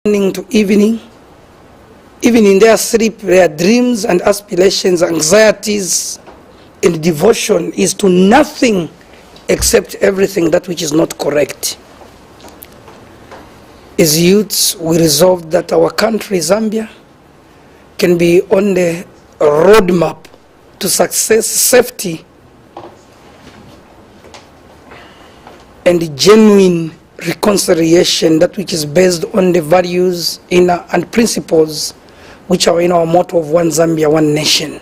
morning to evening, even in their sleep, their dreams and aspirations, anxieties, and devotion is to nothing except everything that which is not correct. As youths, we resolved that our country, Zambia, can be on the roadmap to success, safety, and genuine reconciliation, that which is based on the values and principles which are in our motto of One Zambia, One Nation.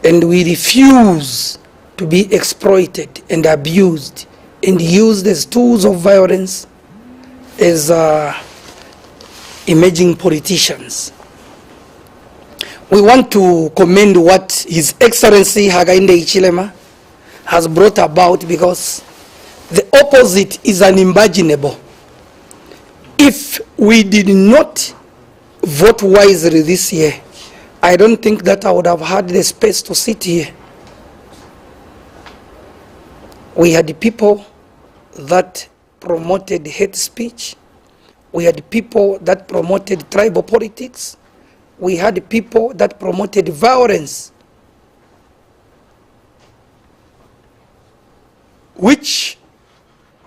And we refuse to be exploited and abused and used as tools of violence as emerging politicians. We want to commend what His Excellency Hakainde Hichilema has brought about, because the opposite is unimaginable. If we did not vote wisely this year, I don't think that I would have had the space to sit here. We had people that promoted hate speech. We had people that promoted tribal politics. We had people that promoted violence, which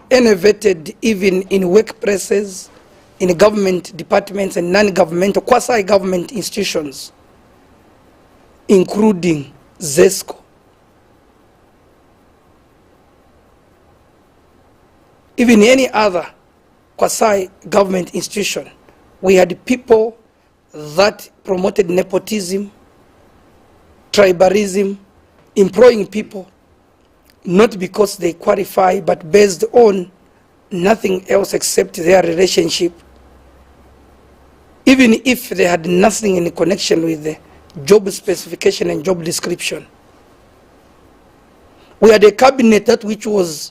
innovated even in workplaces, in government departments and non-governmental, quasi-government institutions, including ZESCO. Even any other quasi-government institution, we had people that promoted nepotism, tribalism, employing people, not because they qualify, but based on nothing else except their relationship, even if they had nothing in connection with the job specification and job description. We had a cabinet that which was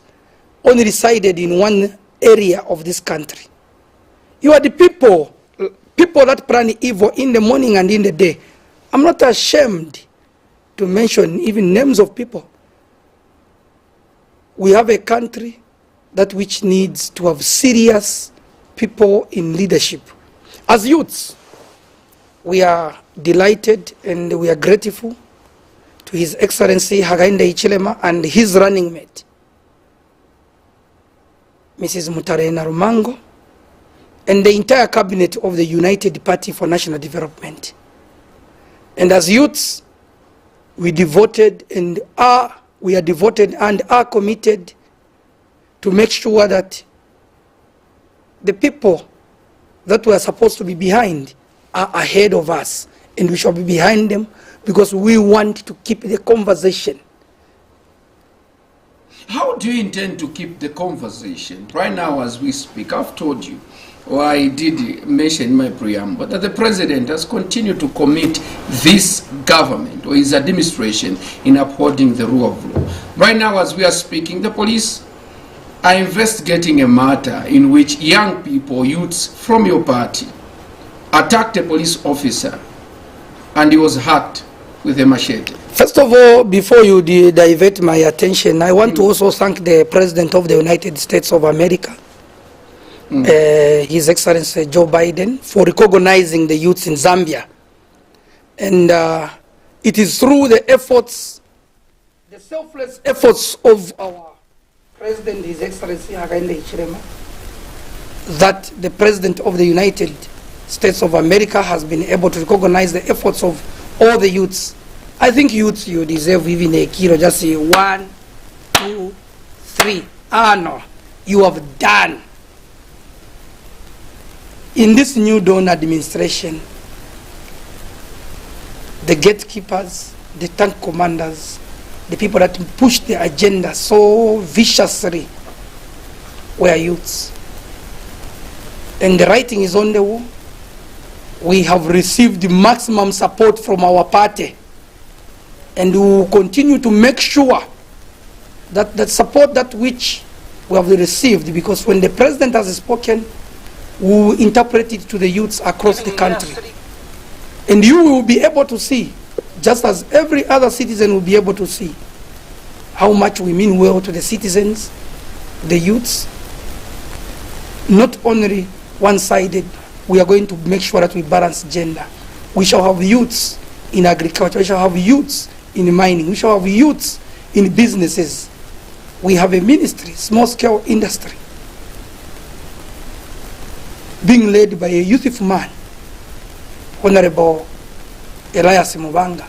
only resided in one area of this country. You are the people that plan evil in the morning and in the day. I'm not ashamed to mention even names of people. We have a country that which needs to have serious people in leadership. As youths, we are delighted and we are grateful to His Excellency Hakainde Hichilema and his running mate, Mrs. Mutarena Rumango, and the entire cabinet of the United Party for National Development. And as youths, we are devoted and are committed to make sure that the people that were supposed to be behind are ahead of us, and we shall be behind them because we want to keep the conversation. How do you intend to keep the conversation? Right now as we speak, I've told you, or I did mention in my preamble, that the president has continued to commit this government or his administration in upholding the rule of law. Right now as we are speaking, the police are investigating a matter in which young people, youths from your party, attacked a police officer and he was hurt with a machete. First of all, before you divert my attention, I want to also thank the President of the United States of America, His Excellency Joe Biden, for recognizing the youths in Zambia. And it is through the efforts, the selfless efforts of our President, His Excellency Hakainde Hichilema, that the President of the United States of America has been able to recognize the efforts of all the youths. I think youths, you deserve even a kilo, just say 1, 2, 3. No, you have done. In this new dawn administration, the gatekeepers, the tank commanders, the people that push the agenda so viciously were youths. And the writing is on the wall. We have received maximum support from our party, and we will continue to make sure that the support that which we have received, because when the president has spoken, we will interpret it to the youths across the country. And you will be able to see, just as every other citizen will be able to see, how much we mean well to the citizens, the youths, not only one-sided. We are going to make sure that we balance gender. We shall have youths in agriculture. We shall have youths in mining. We shall have youths in businesses. We have a ministry, small-scale industry, being led by a youthful man, Honorable Elias Mubanga.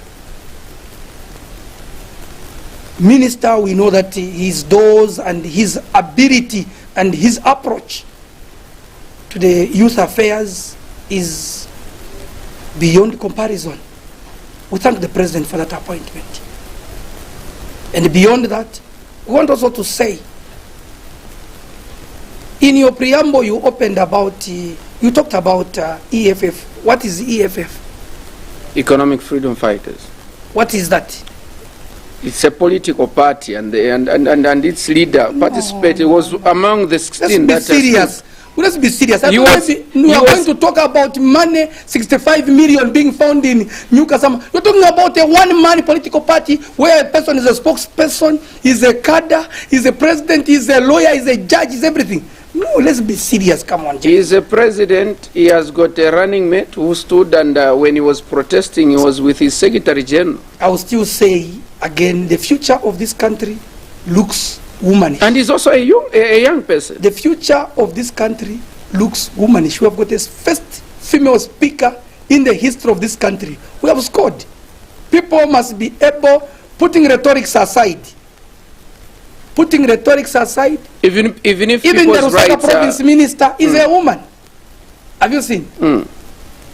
Minister, we know that his doors and his ability and his approach to the youth affairs is beyond comparison. We thank the President for that appointment. And beyond that, we want also to say, in your preamble you opened about, you talked about EFF. What is EFF? Economic Freedom Fighters. What is that? It's a political party, and its leader participated. It was among the 16 Let's be serious. Let's be serious. We are going to talk about money, 65 million being found in Newcastle. You're talking about a one-man political party where a person is a spokesperson, is a cadre, is a president, is a lawyer, is a judge, is everything. No, let's be serious. Come on, Jay. He is a president. He has got a running mate who stood, and when he was protesting, he was with his Secretary General. I will still say again, the future of this country looks womanish. And he's also a young person. The future of this country looks womanish. We have got the first female speaker in the history of this country. We have scored. People must be able, putting rhetorics aside, even the Lusaka province minister is a woman. Have you seen?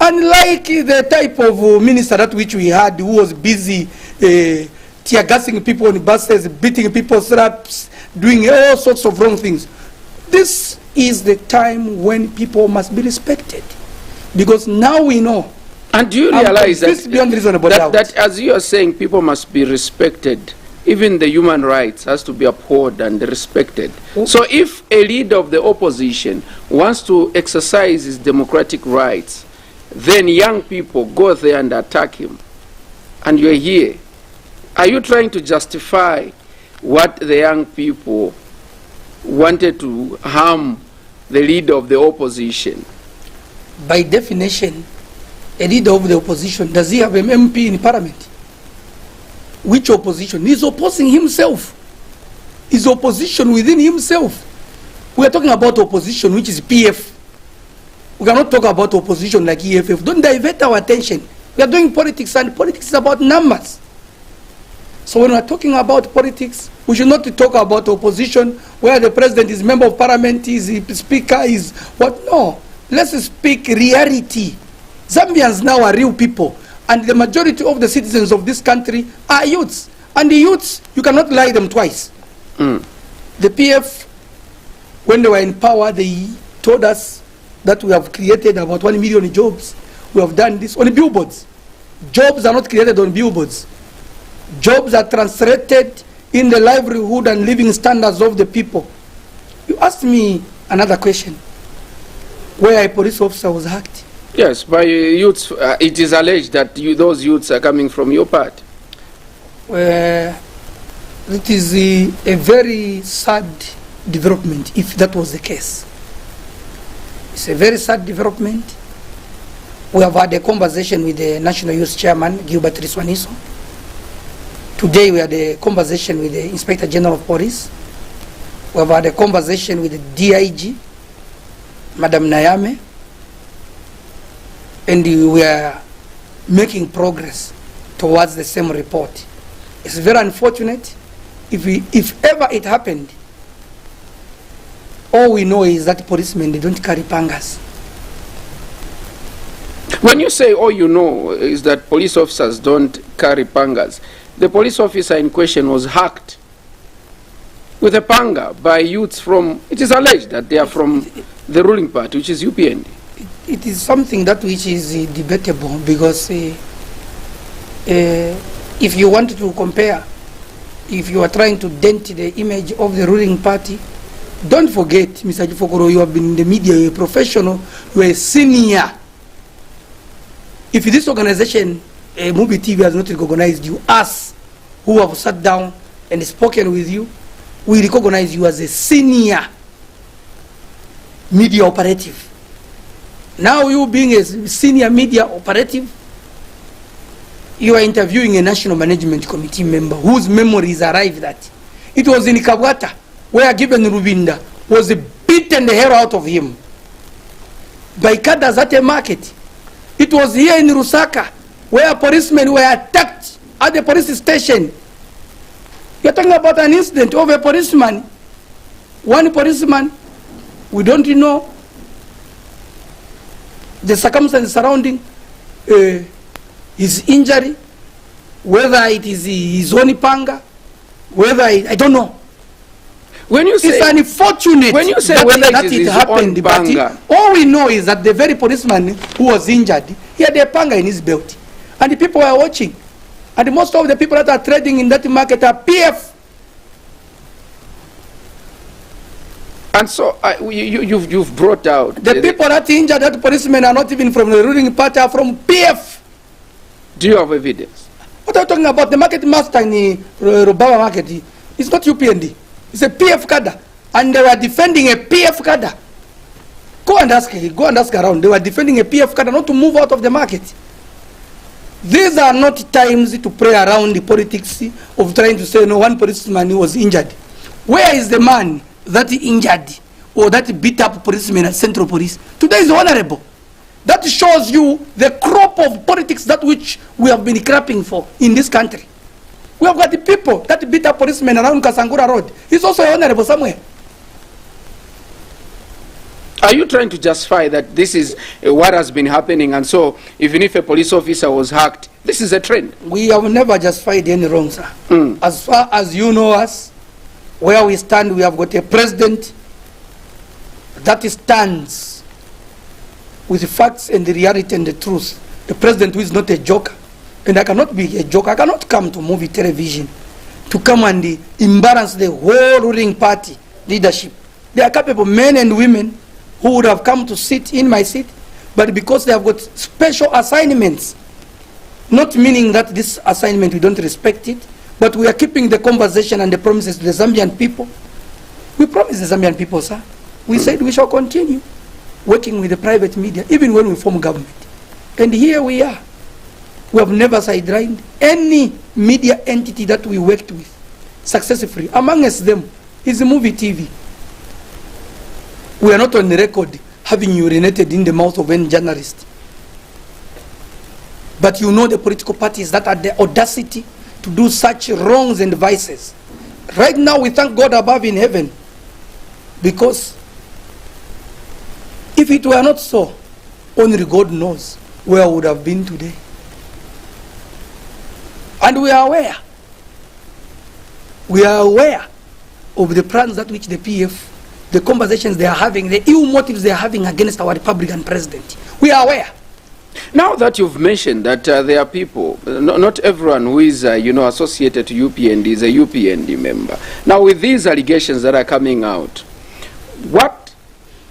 Unlike the type of minister that which we had, who was busy tear gassing people on buses, beating people's straps, doing all sorts of wrong things. This is the time when people must be respected, because now we know. And do you realize that as you are saying, people must be respected? Even the human rights has to be upheld and respected. So if a leader of the opposition wants to exercise his democratic rights, then young people go there and attack him, and you're here. Are you trying to justify what the young people wanted to harm the leader of the opposition? By definition, a leader of the opposition, does he have an MP in parliament? Which opposition? He's opposing himself. He's opposition within himself. We are talking about opposition, which is PF. We cannot talk about opposition like EFF. Don't divert our attention. We are doing politics, and politics is about numbers. So when we are talking about politics, we should not talk about opposition where the president is member of parliament, is speaker, is what? No. Let's speak reality. Zambians now are real people, and the majority of the citizens of this country are youths. And the youths, you cannot lie them twice. The PF, when they were in power, they told us that we have created about 1 million jobs. We have done this on billboards. Jobs are not created on billboards. Jobs are translated in the livelihood and living standards of the people. You asked me another question, where a police officer was hacked. Yes, by youths. It is alleged that those youths are coming from your party. It is a very sad development if that was the case. It's a very sad development. We have had a conversation with the National Youth Chairman, Gilbert Riswaniso. Today we had a conversation with the Inspector General of Police. We have had a conversation with the DIG, Madam Nayame, and we are making progress towards the same report. It's very unfortunate. If ever it happened, all we know is that policemen, they don't carry pangas. When you say all you know is that police officers don't carry pangas, the police officer in question was hacked with a panga by youths from, it is alleged that they are from the ruling party, which is UPND. It is something that which is debatable, because if you want to compare, if you are trying to dent the image of the ruling party, don't forget, Mr. Jifokoro, you have been in the media, you're a professional, you're a senior. If this organization, Muvi TV, has not recognized you, us who have sat down and spoken with you, we recognize you as a senior media operative. Now you being a senior media operative, you are interviewing a National Management Committee member whose memories arrived at. It was in Kabwata where Given Rubinda was beaten the hair out of him by cadres at a market. It was here in Rusaka where policemen were attacked at the police station. You're talking about an incident of a policeman. One policeman, we don't know the circumstances surrounding his injury, whether it is his own panga, whether I don't know. When you say, it's unfortunate when you say that, whether that it happened, but all we know is that the very policeman who was injured, he had a panga in his belt. And the people were watching. And most of the people that are trading in that market are PF. And so you've brought out... The people that injured that policemen are not even from the ruling party, are from PF. Do you have evidence? What are you talking about? The market master in the Rubawa market, it's not UPND. It's a PF cadre. And they were defending a PF cadre. Go and ask around. They were defending a PF cadre not to move out of the market. These are not times to play around the politics of trying to say, no, one policeman was injured. Where is the man that injured or that beat up policemen at Central Police? Today is honorable. That shows you the crop of politics that which we have been crapping for in this country. We have got the people that beat up policemen around Kasangura Road. He's also honorable somewhere. Are you trying to justify that this is what has been happening, and so even if a police officer was hacked, this is a trend? We have never justified any wrong, sir. As far as you know us, where we stand, we have got a president that stands with the facts and the reality and the truth. The president who is not a joker. And I cannot be a joker. I cannot come to Muvi television to come and embarrass the whole ruling party leadership. They are capable men and women who would have come to sit in my seat, but because they have got special assignments, not meaning that this assignment we don't respect it, but we are keeping the conversation and the promises to the Zambian people. We promised the Zambian people, sir. We said we shall continue working with the private media, even when we form government. And here we are. We have never sidelined any media entity that we worked with successfully. Amongst them is the Muvi TV. We are not on the record having urinated in the mouth of any journalist. But you know the political parties that had the audacity to do such wrongs and vices. Right now we thank God above in heaven, because if it were not so, only God knows where I would have been today. And we are aware. We are aware of the plans that which the PF, the conversations they are having, the ill motives they are having against our Republican president. We are aware. Now that you've mentioned that there are people, not everyone who is associated to UPND is a UPND member. Now with these allegations that are coming out, what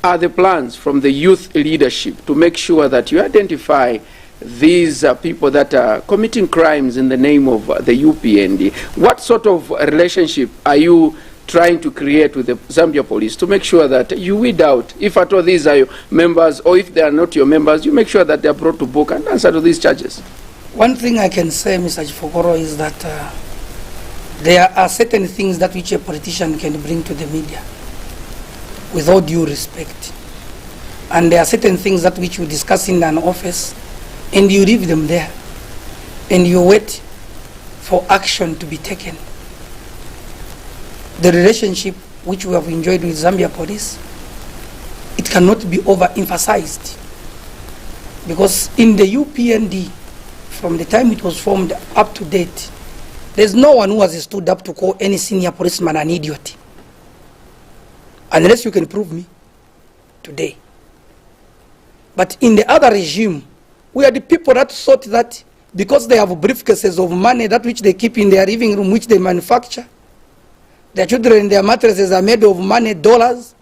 are the plans from the youth leadership to make sure that you identify these people that are committing crimes in the name of the UPND? What sort of relationship are you trying to create with the Zambia police to make sure that you weed out, if at all these are your members, or if they are not your members, you make sure that they are brought to book and answer to these charges? One thing I can say, Mr. Chifokoro, is that there are certain things that which a politician can bring to the media with all due respect. And there are certain things that which you discuss in an office and you leave them there and you wait for action to be taken. The relationship which we have enjoyed with Zambia police, it cannot be overemphasized, because in the UPND, from the time it was formed up to date, there's no one who has stood up to call any senior policeman an idiot, unless you can prove me today. But in the other regime, we are the people that thought that because they have briefcases of money that which they keep in their living room, which they manufacture, their children, their mattresses are made of money, dollars.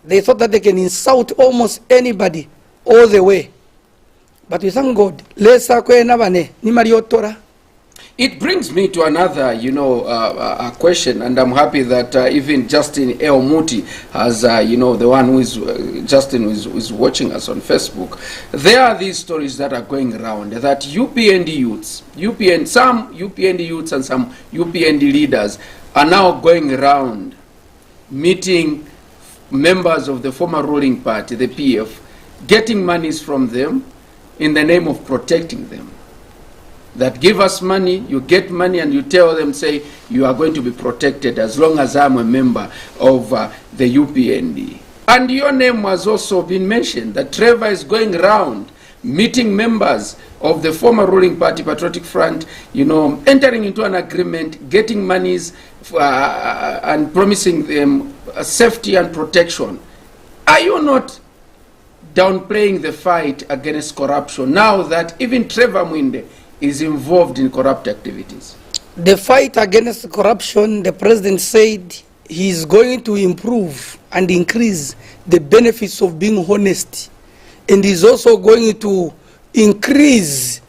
They thought that they can insult almost anybody all the way. But we thank God. It brings me to another, question, and I'm happy that even Justin El Muti has, the one who is, Justin who is watching us on Facebook. There are these stories that are going around that UPND youths, some UPND youths and some UPND leaders are now going around meeting members of the former ruling party, the PF, getting monies from them in the name of protecting them. That give us money, you get money, and you tell them, say, you are going to be protected as long as I'm a member of the UPND. And your name was also been mentioned, that Trevor is going around meeting members of the former ruling party, Patriotic Front, entering into an agreement, getting monies and promising them safety and protection. Are you not downplaying the fight against corruption now that even Trevor Mwiinde is involved in corrupt activities? The fight against corruption, the president said he is going to improve and increase the benefits of being honest, and is also going to increase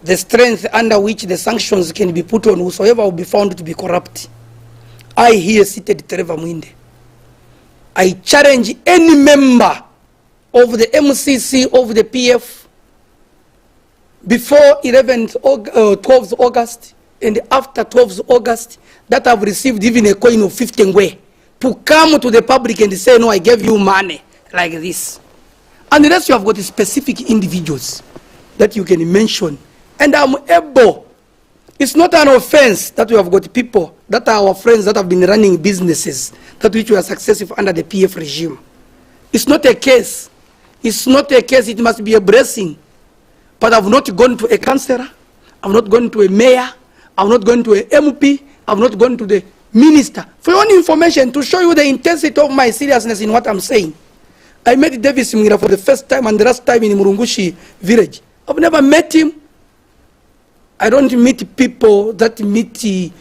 the strength under which the sanctions can be put on whosoever will be found to be corrupt. I here seated Trevor Mwiinde. I challenge any member of the MCC of the PF before 12th August and after 12th August that have received even a coin of 50 ngwe to come to the public and say, no, I gave you money like this. Unless you have got specific individuals that you can mention, and I'm able. It's not an offense that we have got people that are our friends that have been running businesses that which were successful under the PF regime. It's not a case. It's not a case. It must be a blessing. But I've not gone to a councillor, I've not gone to a mayor, I've not gone to a MP, I've not gone to the minister. For your own information, to show you the intensity of my seriousness in what I'm saying. I met Davis Mwira for the first time and the last time in Murungushi village. I've never met him. I don't meet people that meet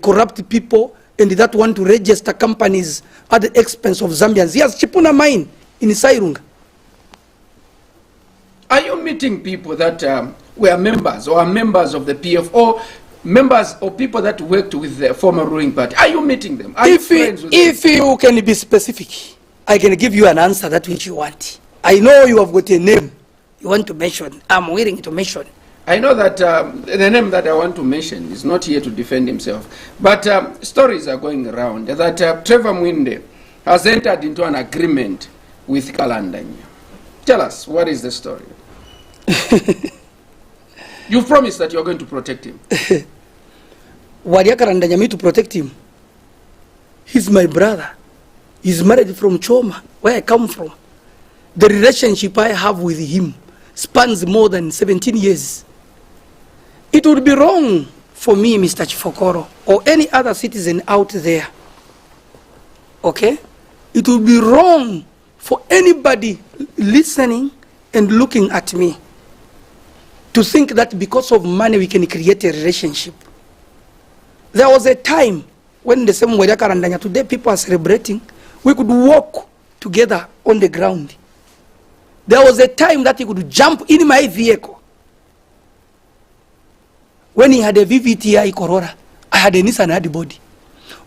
corrupt people and that want to register companies at the expense of Zambians. He has Chipuna mine in Sairunga. Are you meeting people that were members or are members of the PF or members or people that worked with the former ruling party? Are you meeting them? Are you friends with them? If you can be specific, I can give you an answer that which you want. I know you have got a name you want to mention. I'm willing to mention. I know that the name that I want to mention is not here to defend himself. But stories are going around that Trevor Mwiinde has entered into an agreement with Kalandanya. Tell us, what is the story? You promised that you're going to protect him. Kalandanya me to protect him? He's my brother. He's married from Choma, where I come from. The relationship I have with him spans more than 17 years. It would be wrong for me, Mr. Chifokoro, or any other citizen out there, okay? It would be wrong for anybody listening and looking at me to think that because of money we can create a relationship. There was a time when the same way Karandanya, today people are celebrating, we could walk together on the ground. There was a time that he could jump in my vehicle. When he had a VVTI Corolla, I had a Nissan Hardy-Body.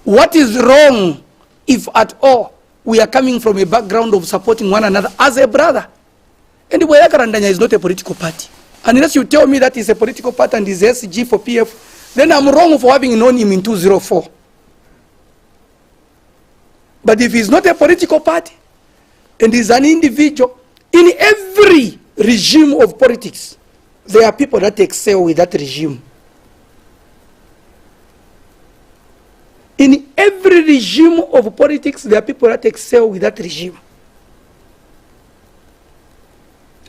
What is wrong if at all we are coming from a background of supporting one another as a brother? And Karandanya is not a political party. Unless you tell me that he's a political party and he's SG for PF, then I'm wrong for having known him in 2004. But if he's not a political party and he's an individual, in every regime of politics, there are people that excel with that regime. In every regime of politics, there are people that excel with that regime.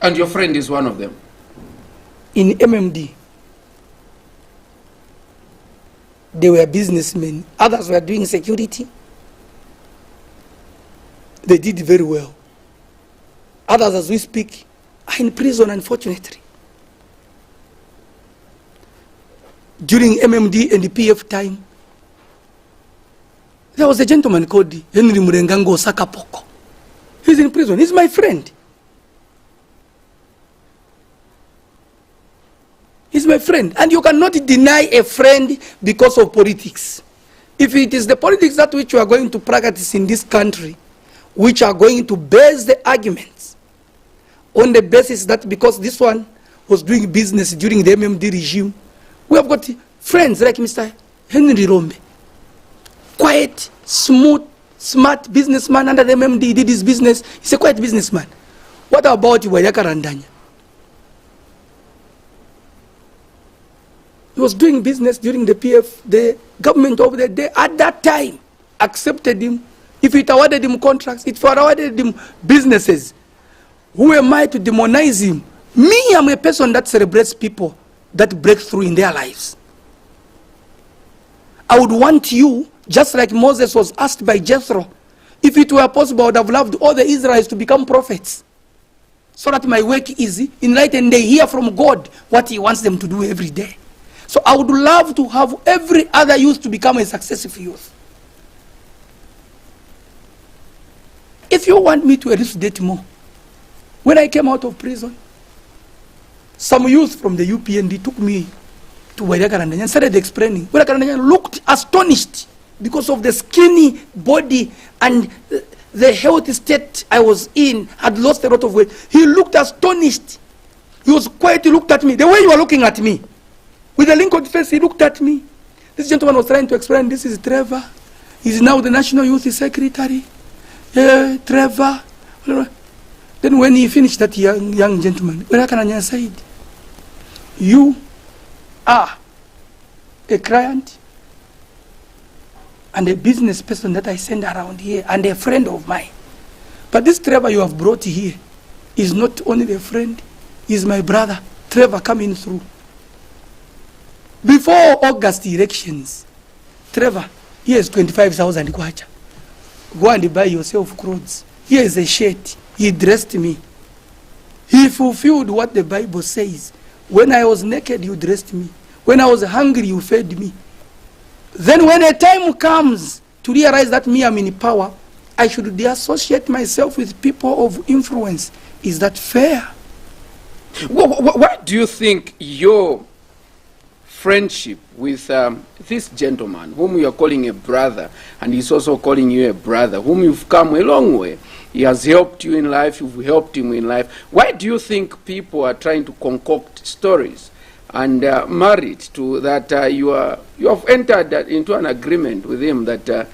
And your friend is one of them? In MMD, they were businessmen. Others were doing security. They did very well. Others, as we speak, are in prison, unfortunately. During MMD and the PF time, there was a gentleman called Henry Murengango Sakapoko. He's in prison. He's my friend. my friend. And you cannot deny a friend because of politics. If it is the politics that which you are going to practice in this country, which are going to base the arguments on the basis that because this one was doing business during the MMD regime, we have got friends like Mr. Henry Rombe, quiet, smooth, smart businessman under the MMD. He did his business. He's a quiet businessman. What about Wayaka Randanya? He was doing business during the PF. The government of the day at that time accepted him. If it awarded him contracts, it awarded him businesses. Who am I to demonize him? Me, I'm a person that celebrates people that break through in their lives. I would want you, just like Moses was asked by Jethro, if it were possible, I would have loved all the Israelites to become prophets, so that my work is enlightened. They hear from God what he wants them to do every day. So I would love to have every other youth to become a successful youth. If you want me to elucidate more, when I came out of prison, some youth from the UPND took me to Wayakarandanyan and started explaining. Wayakarandanyan looked astonished because of the skinny body and the health state I was in, had lost a lot of weight. He looked astonished. He was quiet, he looked at me. The way you are looking at me, with a Lincoln face, he looked at me. This gentleman was trying to explain, this is Trevor. He's now the National Youth Secretary. Trevor. Then when he finished, that young gentleman, Wayakarandanyan said, you are a client and a business person that I send around here and a friend of mine. But this Trevor you have brought here is not only a friend, he's my brother. Trevor coming through. Before August elections, Trevor, here's 25,000 kwacha. Go and buy yourself clothes. Here is a shirt. He dressed me. He fulfilled what the Bible says. When I was naked, you dressed me. When I was hungry, you fed me. Then when a time comes to realize that me, I'm in power, I should associate myself with people of influence. Is that fair? Why do you think your friendship with this gentleman, whom you are calling a brother, and he's also calling you a brother, whom you've come a long way, he has helped you in life, you've helped him in life, why do you think people are trying to concoct stories and married to that you have entered into an agreement with him that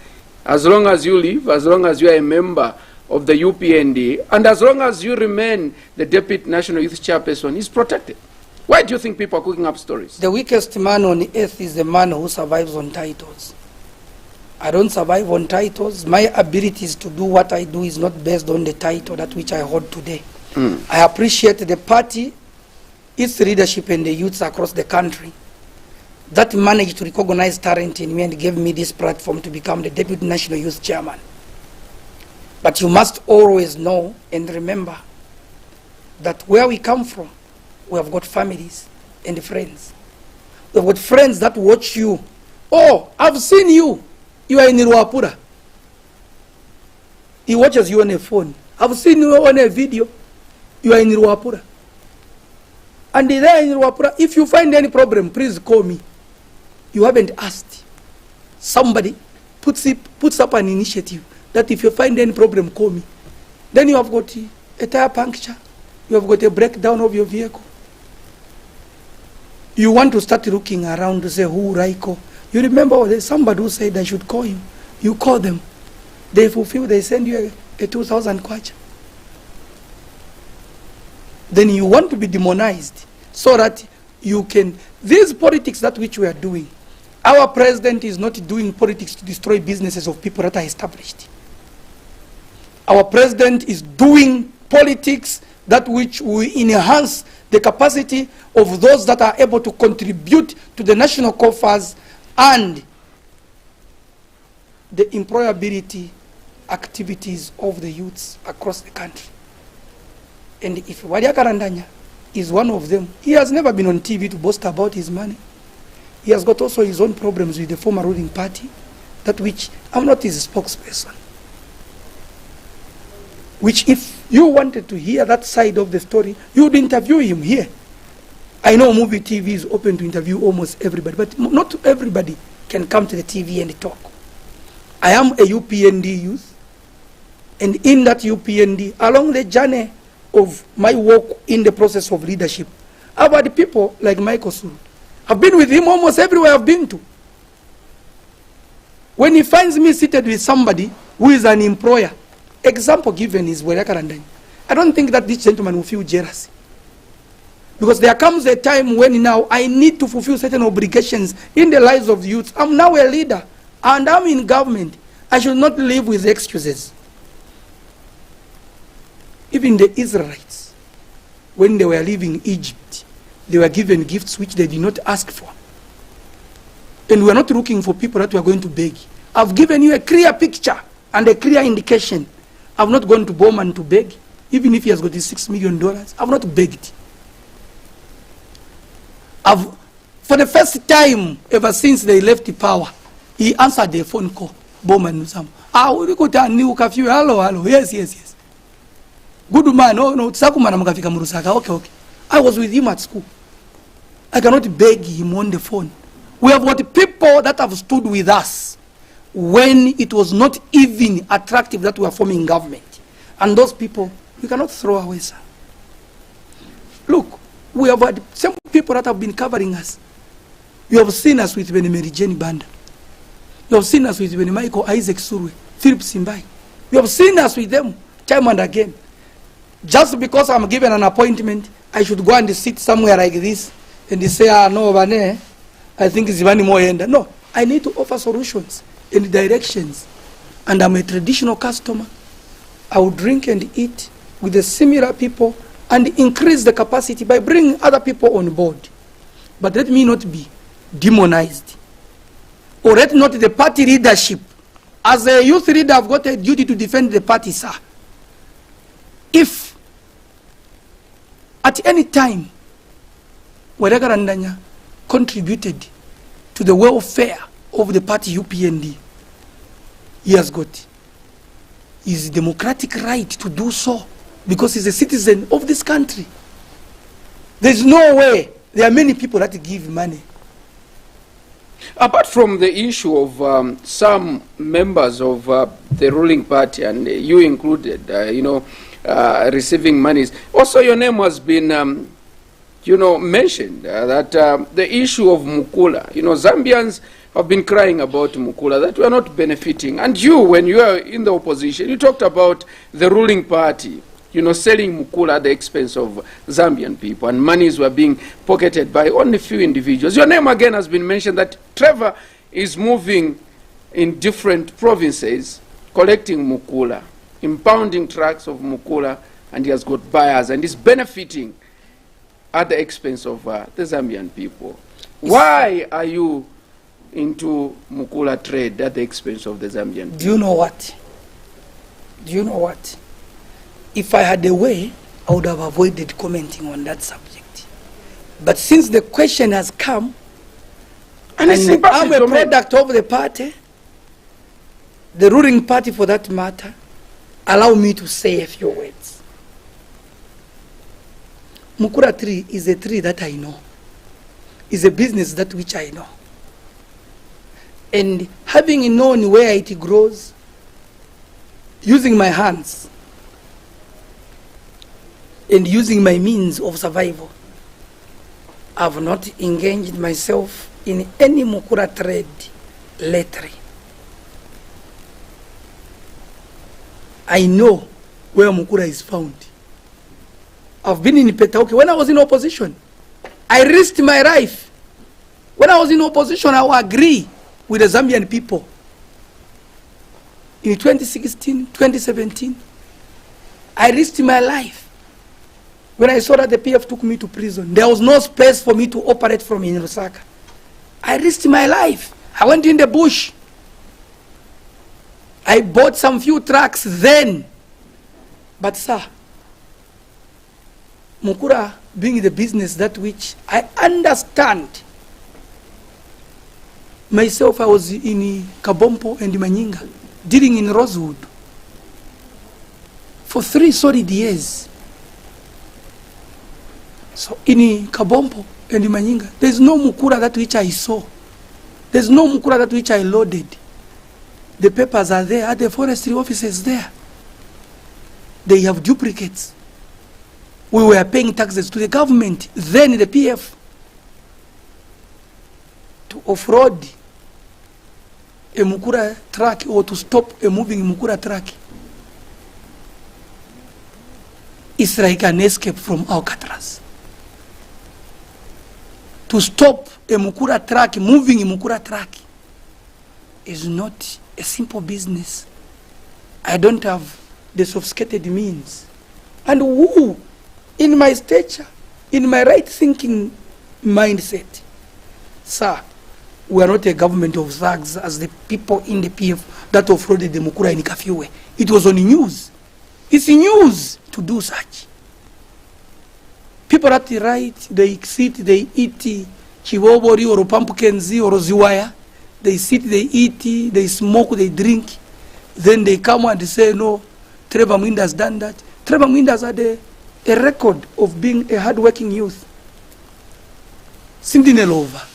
as long as you live, as long as you are a member of the UPND, and as long as you remain the Deputy National Youth Chairperson, he's protected? Why do you think people are cooking up stories? The weakest man on earth is the man who survives on titles. I don't survive on titles. My abilities to do what I do is not based on the title that which I hold today. I appreciate the party, its leadership, and the youths across the country that managed to recognize talent in me and gave me this platform to become the Deputy National Youth Chairman. But you must always know and remember that where we come from, we have got families and friends. We have got friends that watch you. Oh, I've seen you. You are in Ruapura. He watches you on a phone. I've seen you on a video. You are in Ruapura. And there in Ruapura, if you find any problem, please call me. You haven't asked. Somebody puts up an initiative that if you find any problem, call me. Then you have got a tire puncture. You have got a breakdown of your vehicle. You want to start looking around to say, who will I call? You remember there's somebody who said I should call you. You call them. They fulfill, they send you a 2,000 kwacha. Then you want to be demonized so that you can, these politics that which we are doing, our president is not doing politics to destroy businesses of people that are established. Our president is doing politics that which will enhance the capacity of those that are able to contribute to the national coffers and the employability activities of the youths across the country. And if Wayakarandanyan is one of them, he has never been on TV to boast about his money. He has got also his own problems with the former ruling party, that which I'm not his spokesperson. Which if you wanted to hear that side of the story, you would interview him here. I know Muvi TV is open to interview almost everybody, but not everybody can come to the TV and talk. I am a UPND youth, and in that UPND, along the journey of my work in the process of leadership, I've had people like Michael Suru. I've been with him almost everywhere I've been to. When he finds me seated with somebody who is an employer, example given is Werakarandani, I don't think that this gentleman will feel jealousy. Because there comes a time when now I need to fulfill certain obligations in the lives of the youth. I'm now a leader, and I'm in government. I should not live with excuses. Even the Israelites, when they were leaving Egypt, they were given gifts which they did not ask for. And we are not looking for people that we are going to beg. I've given you a clear picture and a clear indication. I've not gone to Bowman to beg. Even if he has got his $6 million, I've not begged. For the first time ever since they left the power, he answered the phone call. Bowman Nusam. We got a new curfew. Hello. Yes. Good man. No. Okay. I was with him at school. I cannot beg him on the phone. We have got people that have stood with us when it was not even attractive that we are forming government. And those people, we cannot throw away, sir. Look, we have had some people that have been covering us. You have seen us with Mary Jane Banda. You have seen us with Michael Isaac Surwe, Philip Simbai. You have seen us with them time and again. Just because I'm given an appointment, I should go and sit somewhere like this and they say, no, Vane, I think it's Zivani Moyenda. No, I need to offer solutions and directions. And I'm a traditional customer. I will drink and eat with the similar people and increase the capacity by bringing other people on board. But let me not be demonized. Or let not the party leadership. As a youth leader, I've got a duty to defend the party, sir. If at any time Werakarandanya contributed to the welfare of the party UPND, he has got his democratic right to do so because he's a citizen of this country. There's no way. There are many people that give money. Apart from the issue of some members of the ruling party, and you included, receiving monies, also your name has been mentioned that the issue of Mukula, Zambians have been crying about Mukula, that we are not benefiting. And you, when you are in the opposition, you talked about the ruling party, selling Mukula at the expense of Zambian people, and monies were being pocketed by only few individuals. Your name again has been mentioned that Trevor is moving in different provinces, collecting Mukula, impounding trucks of Mukula, and he has got buyers, and is benefiting at the expense of the Zambian people. Why are you into Mukula trade at the expense of the Zambian people? Do you know what? If I had a way, I would have avoided commenting on that subject. But since the question has come, and I'm a product of the party, the ruling party for that matter, allow me to say a few words. Mukula tree is a tree that I know. It's a business that which I know. And having known where it grows, using my hands, and using my means of survival, I've not engaged myself in any Mukula trade lately. I know where Mukula is found. I've been in Petauke. When I was in opposition, I risked my life. When I was in opposition, I would agree with the Zambian people. In 2016, 2017, I risked my life. When I saw that the PF took me to prison, there was no space for me to operate from in Lusaka. I risked my life. I went in the bush. I bought some few trucks then. But sir, Mukula being the business that which I understand. Myself, I was in Kabompo and Manyinga, dealing in Rosewood for 3 solid years. So in Kabombo and in Manyinga, there's no Mukula that which I saw. There's no Mukula that which I loaded. The papers are there, at the forestry offices there. They have duplicates. We were paying taxes to the government, then the PF, to off-road a Mukula truck or to stop a moving Mukula truck. It's like an escape from Alcatraz. To stop a Mukula truck, moving a Mukula truck, is not a simple business. I don't have the sophisticated means. And who, in my stature, in my right thinking mindset, sir, we are not a government of thugs as the people in the PF that offloaded the Mukula in Kafiwe. It was on the news. It's news to do such. People at the right, they sit, they eat chivobori or pumpkins or ziwaya. They sit, they eat, they smoke, they drink. Then they come and say, no, Trevor Mwiinde has done that. Trevor Mwiinde has had a record of being a hard-working youth. Sindinelova.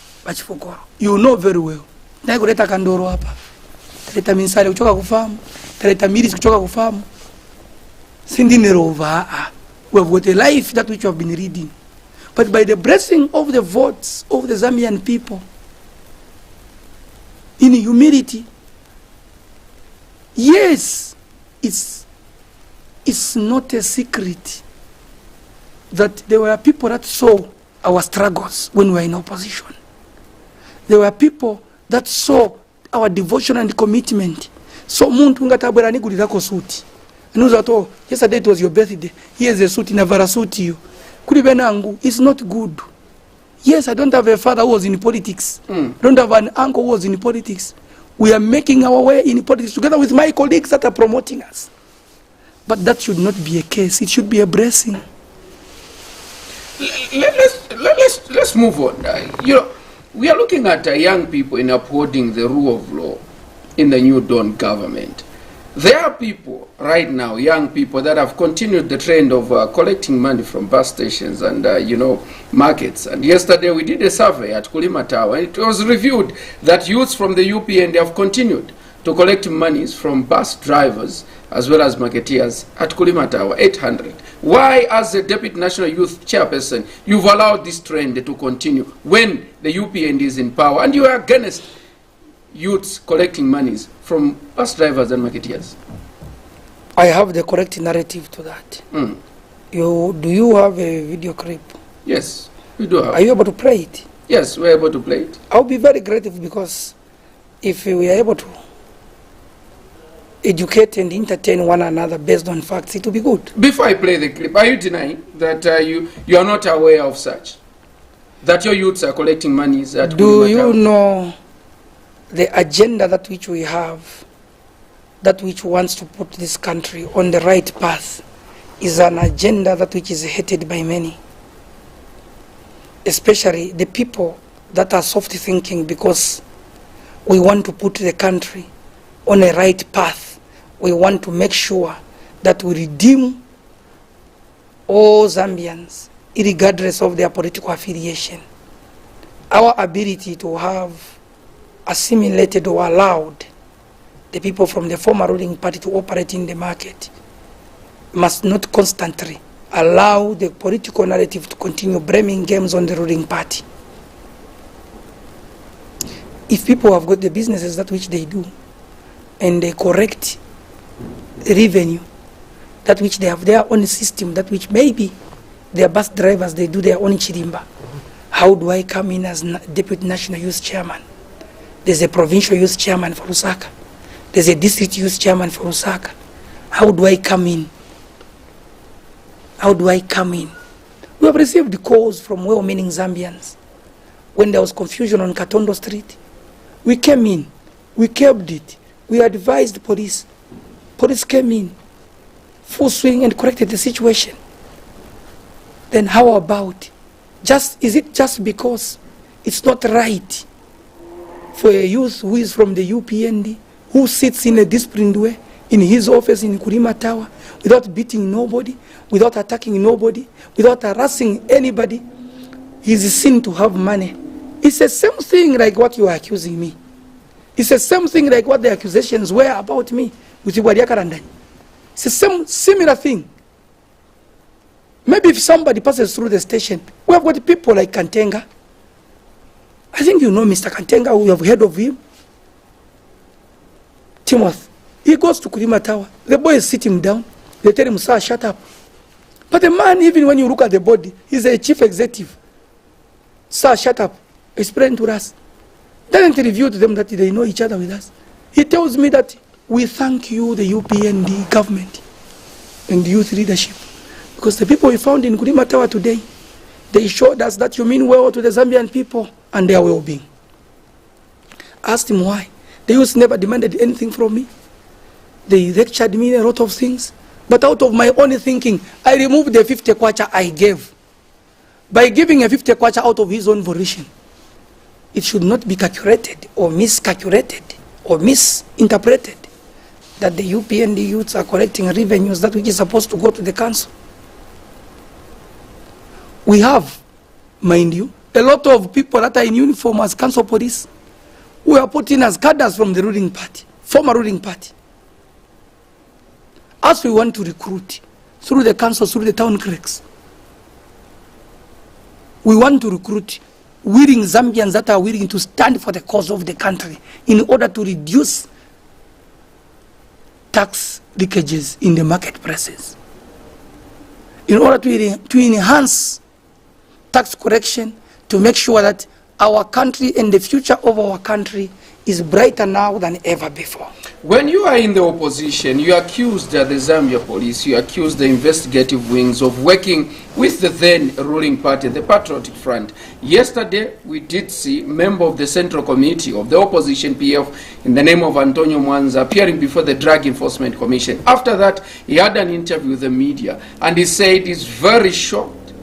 You know very well. Kuleta kandoro hapa. Kuleta minsale kuchoka kufahamu. Kuleta miris kuchoka kufahamu. Sindinelova. We have got a life that which we have been reading. But by the blessing of the votes of the Zambian people, in humility, yes, it's not a secret that there were people that saw our struggles when we were in opposition. There were people that saw our devotion and commitment. So muntu ngatabwera nigulirako suti. Anuza to, yesterday it was your birthday. Here's a suit, navara suit you. Kuri benangu, it's not good. Yes, I don't have a father who was in politics. I don't have an uncle who was in politics. We are making our way in politics together with my colleagues that are promoting us. But that should not be a case. It should be a blessing. Let's move on. You know, we are looking at young people in upholding the rule of law in the new Dawn government. There are people right now, young people, that have continued the trend of collecting money from bus stations and, markets. And yesterday we did a survey at Kulima Tower, and it was revealed that youths from the UPND have continued to collect monies from bus drivers as well as marketeers at Kulima Tower, 800. Why, as the Deputy National Youth Chairperson, you've allowed this trend to continue when the UPND is in power and you are against youths collecting monies from bus drivers and marketeers? I have the correct narrative to that. Do you have a video clip? Yes, we do have. Are you able to play it? Yes, we're able to play it. I'll be very grateful, because if we are able to educate and entertain one another based on facts, it will be good. Before I play the clip, are you denying that you are not aware of such? That your youths are collecting monies at Do you know the agenda that which we have, that which wants to put this country on the right path, is an agenda that which is hated by many, especially the people that are soft thinking, because we want to put the country on a right path. We want to make sure that we redeem all Zambians, regardless of their political affiliation. Our ability to have assimilated or allowed the people from the former ruling party to operate in the market must not constantly allow the political narrative to continue blaming games on the ruling party. If people have got the businesses that which they do, and they correct revenue, that which they have their own system, that which maybe their bus drivers, they do their own chirimba. How do I come in as Deputy National Youth Chairman? There's a provincial youth chairman for Lusaka. There's a district youth chairman for Lusaka. How do I come in? How do I come in? We have received calls from well-meaning Zambians. When there was confusion on Katondo Street, we came in, we curbed it, we advised police. Police came in, full swing, and corrected the situation. Then how about, is it just because it's not right for a youth who is from the UPND, who sits in a disciplined way, in his office in Kurima Tower without beating nobody, without attacking nobody, without harassing anybody. He's seen to have money. It's the same thing like what you are accusing me. It's the same thing like what the accusations were about me with Iwariakarandani. It's the same similar thing. Maybe if somebody passes through the station, we have got people like Kantenga. I think you know Mr. Kantenga, we have heard of him. Timothy. He goes to Kurima Tower. The boys sit him down. They tell him, sir, shut up. But the man, even when you look at the body, he's a chief executive. Sir, shut up. Explain to us. Doesn't review to them that they know each other with us. He tells me that we thank you, the UPND government and youth leadership. Because the people we found in Kurima Tower today, they showed us that you mean well to the Zambian people and their well-being. Asked him why. The youth never demanded anything from me. They lectured me a lot of things. But out of my own thinking, I removed the 50 kwacha I gave. By giving a 50 kwacha out of his own volition, it should not be calculated or miscalculated or misinterpreted that the UPND youths are collecting revenues that which is supposed to go to the council. We have, mind you, a lot of people that are in uniform as council police who are put in as cadres from the ruling party, former ruling party. As we want to recruit through the council, through the town clerks, we want to recruit willing Zambians that are willing to stand for the cause of the country in order to reduce tax leakages in the marketplaces, in order to enhance tax correction, to make sure that our country and the future of our country is brighter now than ever before. When you are in the opposition, you accused the Zambia police, you accused the investigative wings of working with the then ruling party, the Patriotic Front. Yesterday, we did see a member of the Central Committee of the opposition PF in the name of Antonio Mwanza appearing before the Drug Enforcement Commission. After that, he had an interview with the media and he said he's very shocked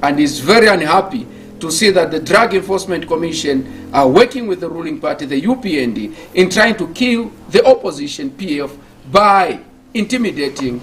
and he's very unhappy to see that the Drug Enforcement Commission are working with the ruling party, the UPND, in trying to kill the opposition, PF, by intimidating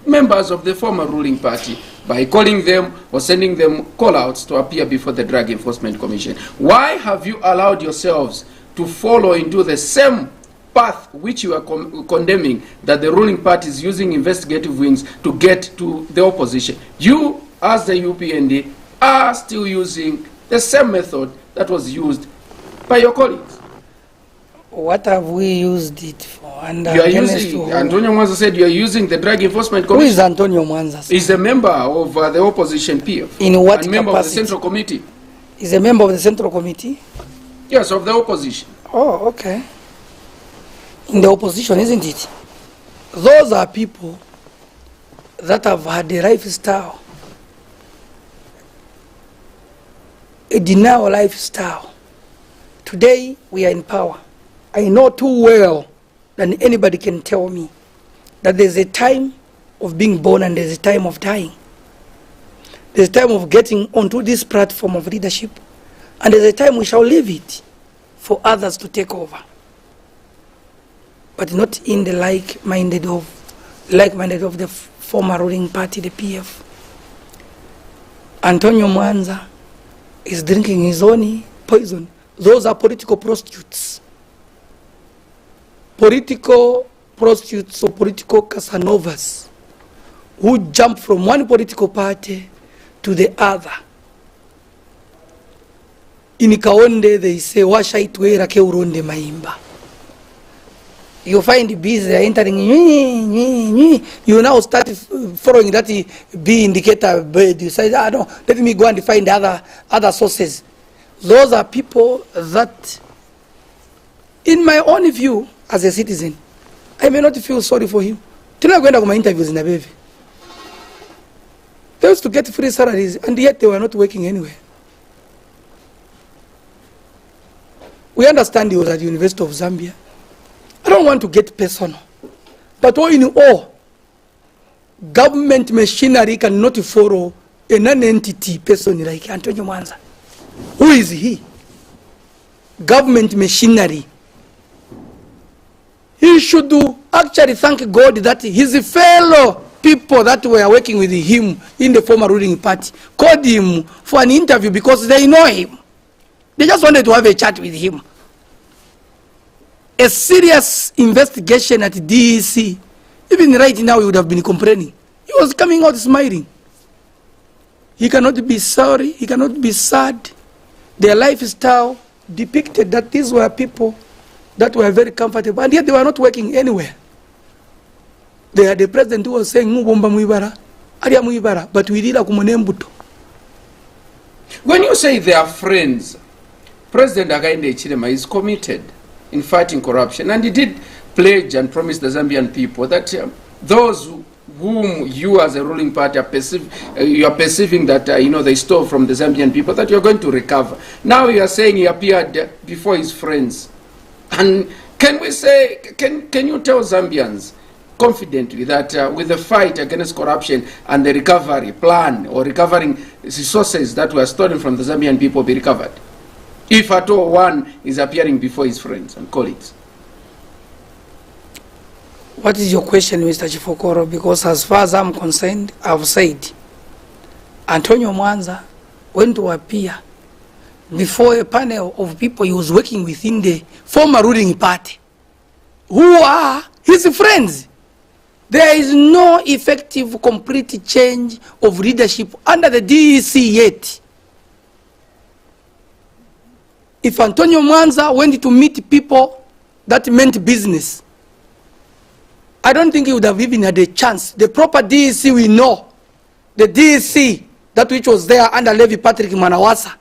members of the former ruling party, by calling them or sending them call-outs to appear before the Drug Enforcement Commission. Why have you allowed yourselves to follow into the same path which you are condemning, that the ruling party is using investigative wings to get to the opposition? You, as the UPND, are still using the same method that was used by your colleagues. What have we used it for? And you are using, Antonio Mwanza said you are using the Drug Enforcement Commission. Who is Antonio Mwanza? He's a member of the opposition PF. In what and member capacity? of the Central Committee. He's a member of the Central Committee? Yes, of the opposition. Oh, okay. In the opposition, isn't it? Those are people that have had a lifestyle, a denial lifestyle. Today, we are in power. I know too well that anybody can tell me that there's a time of being born and there's a time of dying. There's a time of getting onto this platform of leadership, and there's a time we shall leave it for others to take over. But not in the like-minded of the former ruling party, the PF. Antonio Mwanza is drinking his own poison. Those are political prostitutes. Political prostitutes or political Casanovas who jump from one political party to the other. In Kaonde, they say, washa itwera ke uronde maimba. You find bees entering, you now start following that bee indicator bird. You say, no, let me go and find other sources. Those are people that, in my own view, as a citizen, I may not feel sorry for him. Today I'm going to go my interviews in Abebe. They used to get free salaries, and yet they were not working anywhere. We understand he was at the University of Zambia. I don't want to get personal, but all in all, government machinery cannot follow a non-entity person like Antonio Mwanza. Who is he? Government machinery. He should actually thank God that his fellow people that were working with him in the former ruling party called him for an interview because they know him. They just wanted to have a chat with him. A serious investigation at DEC, even right now he would have been complaining. He was coming out smiling. He cannot be sorry, he cannot be sad. Their lifestyle depicted that these were people that were very comfortable, and yet they were not working anywhere. They had the president who was saying, but we did a kumunembuto. When you say they are friends, President Hakainde Hichilema is committed in fighting corruption, and he did pledge and promise the Zambian people that those whom you as a ruling party are perceiving that they stole from the Zambian people, that you're going to recover. Now you are saying he appeared before his friends. And can we say, can you tell Zambians confidently that with the fight against corruption and the recovery plan or recovering resources that were stolen from the Zambian people be recovered? If at all one is appearing before his friends and colleagues. What is your question, Mr. Chifokoro? Because as far as I'm concerned, I've said Antonio Mwanza went to appear before a panel of people he was working within the former ruling party, who are his friends. There is no effective, complete change of leadership under the DEC yet. If Antonio Mwanza went to meet people that meant business, I don't think he would have even had a chance. The proper DEC we know, the DEC that which was there under Levy Patrick Manawasa,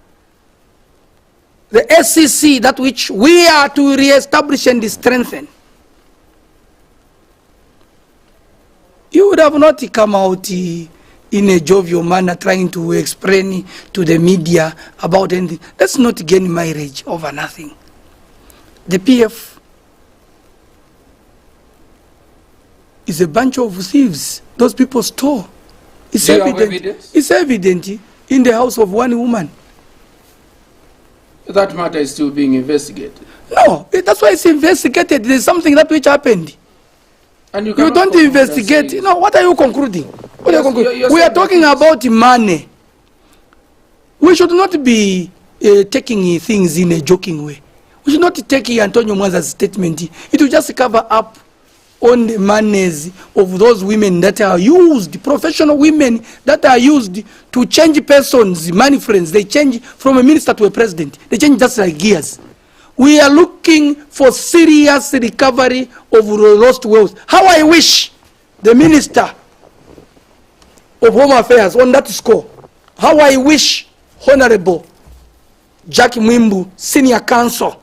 the SCC that which we are to re-establish and strengthen, you would have not come out in a jovial manner trying to explain to the media about anything. Let's not gain mileage over nothing. The PF is a bunch of thieves. Those people stole. It's evident. It's evident in the house of one woman. That matter is still being investigated. No, that's why it's investigated. There's something that which happened. And you don't investigate. No, what are you concluding? What are you concluding? We are talking about money. We should not be taking things in a joking way. We should not take Antonio Mwanza's statement. It will just cover up on the monies of those women that are used, professional women that are used to change persons, money friends. They change from a minister to a president. They change just like gears. We are looking for serious recovery of lost wealth. How I wish the Minister of Home Affairs on that score, how I wish Honorable Jackie Mwimbu, Senior Counsel,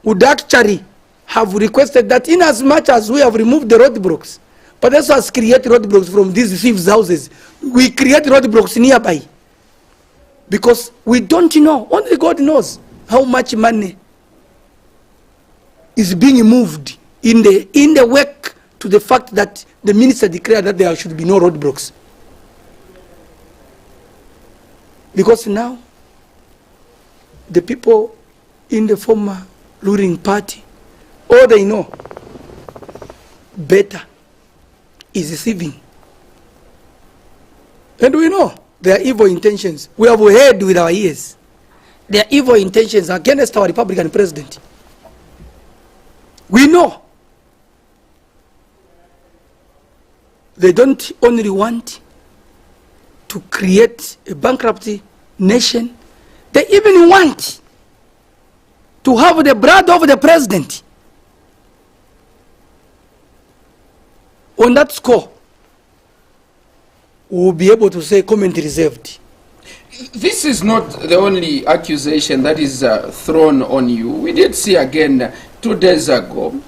would actually have requested that in as much as we have removed the roadblocks, but let us create roadblocks from these thieves' houses. We create roadblocks nearby. Because we don't know, only God knows how much money is being moved in the wake to the fact that the minister declared that there should be no roadblocks. Because now, the people in the former ruling party, all they know better is deceiving. And we know their evil intentions. We have heard with our ears their evil intentions against our Republican president. We know they don't only want to create a bankruptcy nation, they even want to have the blood of the president. On that score, we will be able to say comment reserved. This is not the only accusation that is thrown on you. We did see again 2 days ago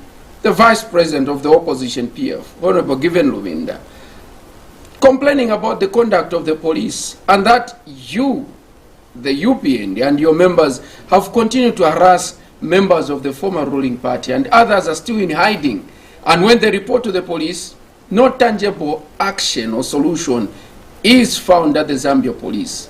the vice president of the opposition PF, Honorable Given Luminda, complaining about the conduct of the police and that you, the UPND and your members, have continued to harass members of the former ruling party, and others are still in hiding. And when they report to the police, no tangible action or solution is found at the Zambia police.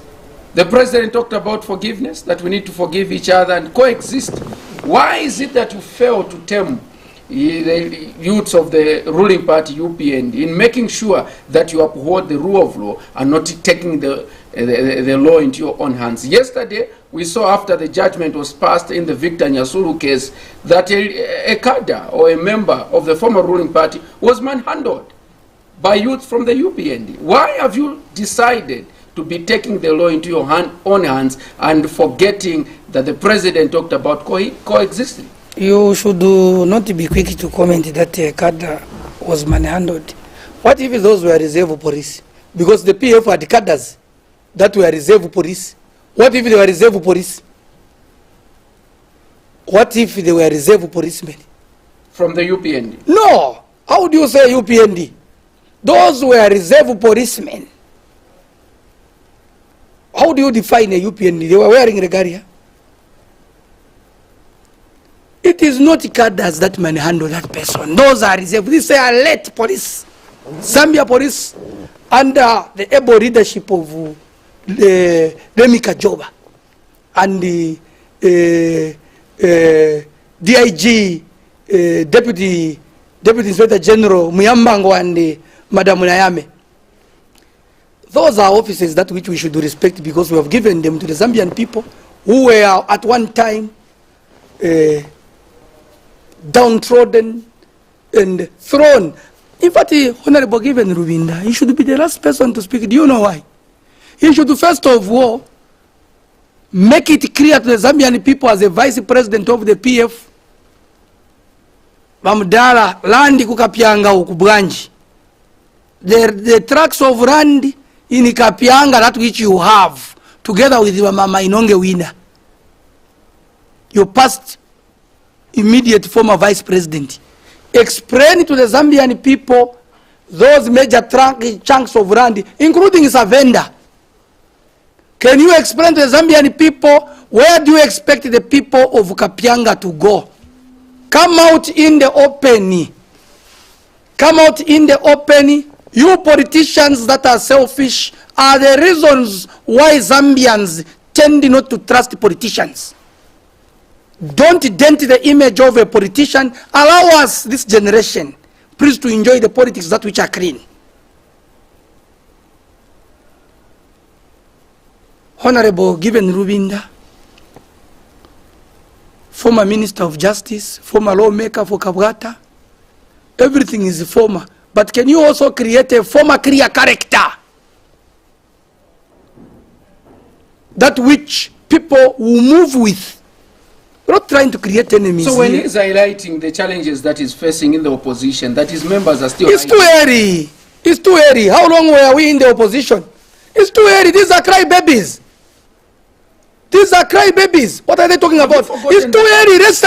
The president talked about forgiveness, that we need to forgive each other and coexist. Why is it that you fail to tame the youths of the ruling party UPND in making sure that you uphold the rule of law and not taking the law into your own hands. Yesterday, we saw after the judgment was passed in the Victor Nyasulu case that a cadre or a member of the former ruling party was manhandled by youth from the UPND. Why have you decided to be taking the law into your own hands and forgetting that the president talked about coexisting? You should not be quick to comment that cadre was manhandled. What if those were reserve police? Because the PF had cadres that were reserve police. What if they were reserve police? What if they were reserve policemen? From the UPND? No! How do you say UPND? Those were reserve policemen. How do you define a UPND? They were wearing regalia. It is not cadres that manhandle that person. Those are reserve. These are elite police. Zambia police under the able leadership of Remi Kajoba and the DIG, Deputy Inspector General Muyambango and Madam Nayame. Those are offices that which we should respect because we have given them to the Zambian people who were at one time downtrodden and thrown. In fact, Honorable Given Rubinda, he should be the last person to speak. Do you know why? He should first of all make it clear to the Zambian people as a vice president of the PF, Bamdala, land kukapyanga ukubwanji. The tracts of land in Kapianga, that which you have, together with your Mama Inonge Wina, your past immediate former vice president, explain to the Zambian people those major chunks of land, including Savenda. Can you explain to the Zambian people where do you expect the people of Kapianga to go? Come out in the open. Come out in the open. You politicians that are selfish are the reasons why Zambians tend not to trust politicians. Don't dent the image of a politician. Allow us, this generation, please, to enjoy the politics that which are clean. Honorable Given Rubinda, former Minister of Justice, former lawmaker for Kabwata, everything is former. But can you also create a former clear character? That which people will move with. We're not trying to create enemies. So when he's highlighting the challenges that he's facing in the opposition, that his members are still... It's too early. It's too early. How long were we in the opposition? It's too early. These are crybabies. These are crybabies. What are they talking about? It's too early. Less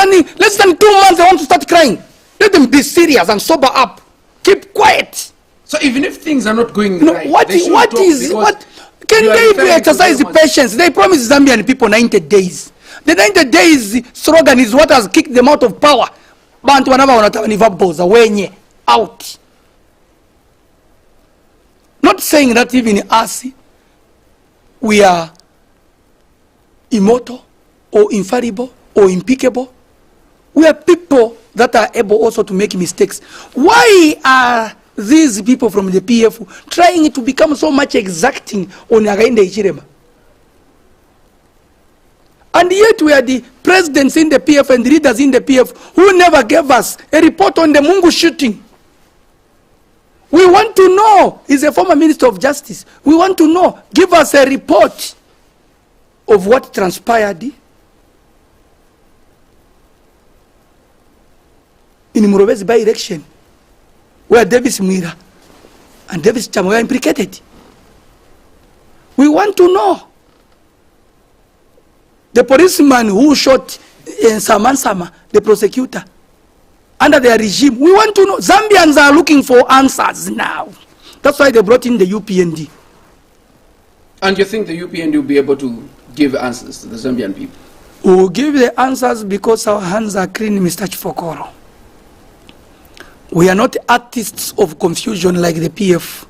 than 2 months they want to start crying. Let them be serious and sober up. Keep quiet. So even if things are not going right, can they exercise patience? They promised Zambian people 90 days. The 90 days slogan is what has kicked them out of power. Bantu wanaba wanatawanivaboza wenye out. Not saying that even us, we are immortal or infallible or impeccable. We are people that are able also to make mistakes. Why are these people from the PF trying to become so much exacting on Againde Ichirema? And yet we are the presidents in the PF and the leaders in the PF who never gave us a report on the Mungu shooting. We want to know. He's a former Minister of Justice. We want to know. Give us a report of what transpired in Murobe's by-election, where Davis Mwira and Davis Chama were implicated. We want to know. The policeman who shot Samansama, the prosecutor, under their regime, we want to know. Zambians are looking for answers now. That's why they brought in the UPND. And you think the UPND will be able to give answers to the Zambian people? We will give the answers because our hands are clean, Mr. Chifokoro. We are not artists of confusion like the PF.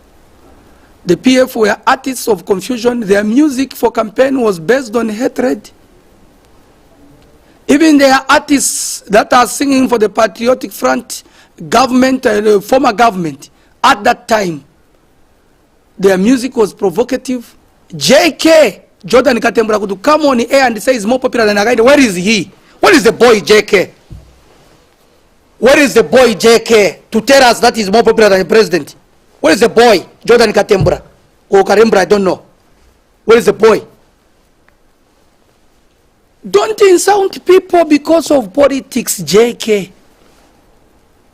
The PF were artists of confusion. Their music for campaign was based on hatred. Even there are artists that are singing for the Patriotic Front government, former government. At that time, their music was provocative. JK, Jordan Katembra, could come on the air and say he's more popular than Againde. Where is he? Where is the boy JK? Where is the boy JK to tell us that he's more popular than the president? Where is the boy Jordan Katembra? Or Karembra, I don't know. Where is the boy? Don't insult people because of politics, JK.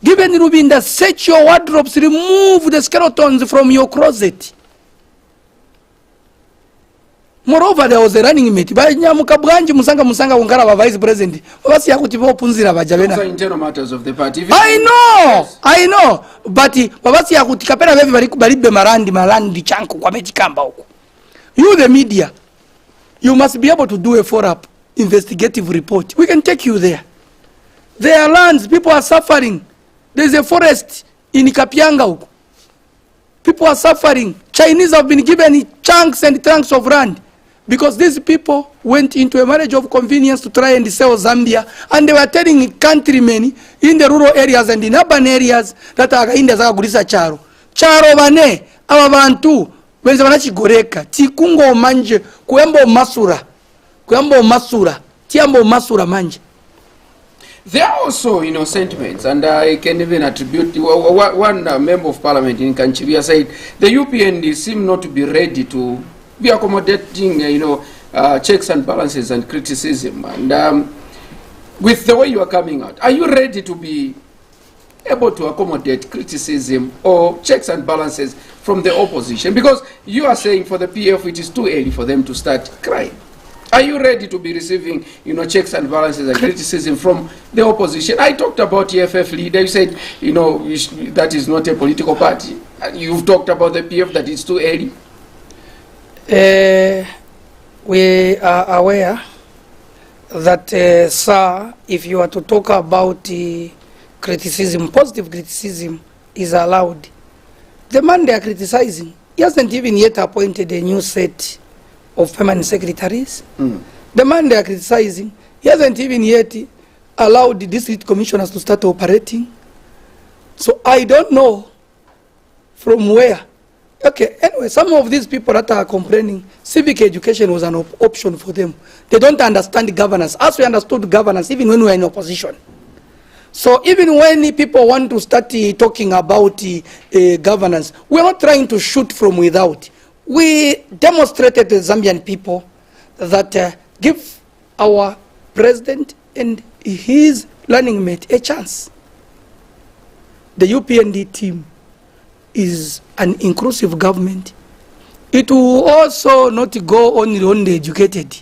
Given Rubinda, set your wardrobes, remove the skeletons from your closet. Moreover, there was a running mate. Those are internal matters of the party. I know. But you, the media, you must be able to do a follow-up investigative report. We can take you there. There are lands, people are suffering. There's a forest in Kapianga. People are suffering. Chinese have been given chunks and trunks of land because these people went into a marriage of convenience to try and sell Zambia, and they were telling countrymen in the rural areas and in urban areas that are in the Zagurisa Charo. Charo bane, ababantu, wenze wanachigoreka, tikungo manje, kuembo masura, tiambo masura manje. There are also, sentiments, and I can even attribute one member of parliament in Kanchibia said the UPND seem not to be ready to be accommodating, checks and balances and criticism. And with the way you are coming out, are you ready to be able to accommodate criticism or checks and balances from the opposition? Because you are saying for the PF it is too early for them to start crying. Are you ready to be receiving, checks and balances and criticism from the opposition? I talked about the EFF leader. You said, that is not a political party. You've talked about the PF, that it's too early. We are aware that, sir, if you are to talk about criticism, positive criticism is allowed. The man they are criticizing, he hasn't even yet appointed a new set of permanent secretaries. The man they are criticizing, he hasn't even yet allowed the district commissioners to start operating. So I don't know from where. Okay, anyway, some of these people that are complaining, civic education was an option for them. They don't understand governance, as we understood governance even when we were in opposition. So even when people want to start talking about governance, we're not trying to shoot from without. We demonstrated to the Zambian people that give our president and his running mate a chance. The UPND team is an inclusive government. It will also not go only on the educated,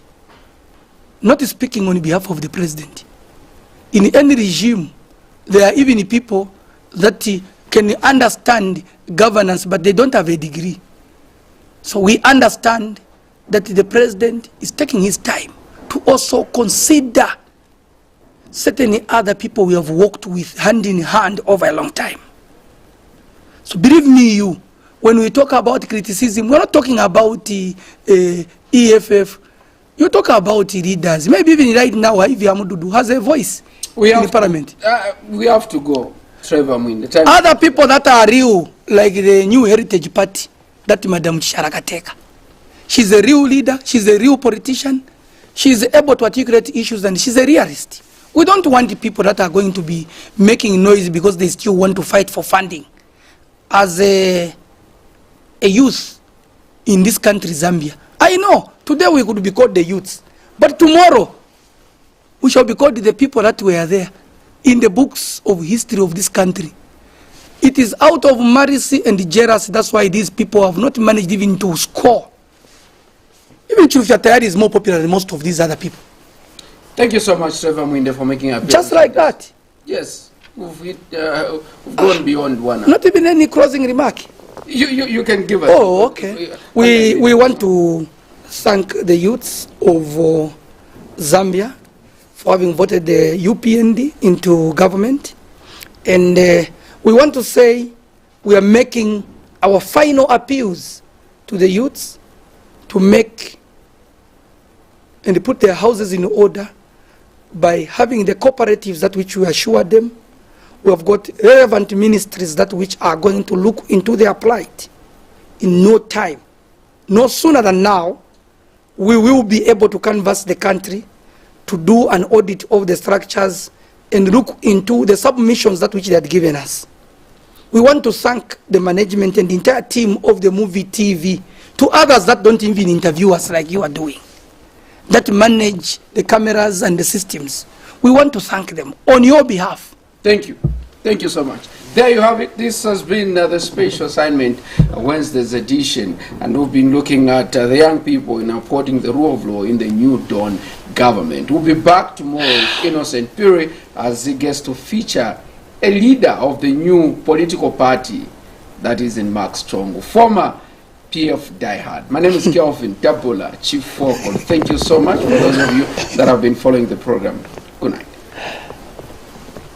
not speaking on behalf of the president. In any regime, there are even people that can understand governance, but they don't have a degree. So we understand that the president is taking his time to also consider certain other people we have worked with hand in hand over a long time. So believe me, when we talk about criticism, we're not talking about the EFF. You talk about leaders. Maybe even right now, Ivy Amududu has a voice in the parliament. We have to go, Trevor Mwiinde. Other people that are real, like the New Heritage Party, that Madam Charakateka. She's a real leader, she's a real politician, she's able to articulate issues, and she's a realist. We don't want the people that are going to be making noise because they still want to fight for funding. As a youth in this country, Zambia, I know today we could be called the youths, but tomorrow we shall be called the people that were there in the books of history of this country. It is out of mercy and jealousy. That's why these people have not managed even to score. Even Chufya Tayari is more popular than most of these other people. Thank you so much, Trevor Mwiinde, for making a just like that. Yes, we've gone beyond 1 hour. Not even any closing remark. You can give us. Oh, okay. We want to thank the youths of Zambia for having voted the UPND into government, and we want to say we are making our final appeals to the youths to make and put their houses in order by having the cooperatives that which we assured them. We have got relevant ministries that which are going to look into their plight in no time. No sooner than now, we will be able to canvass the country to do an audit of the structures and look into the submissions that which they had given us. We want to thank the management and the entire team of the Muvi TV, to others that don't even interview us like you are doing, that manage the cameras and the systems. We want to thank them on your behalf. Thank you. Thank you so much. There you have it. This has been the special assignment, Wednesday's edition, and we've been looking at the young people in upholding the rule of law in the new dawn government. We'll be back tomorrow with Innocent Puri as he gets to feature a leader of the new political party that is in Mark Strong, former PF diehard. My name is Kelvin Dabola, Chief Focal. Thank you so much for those of you that have been following the program. Good night.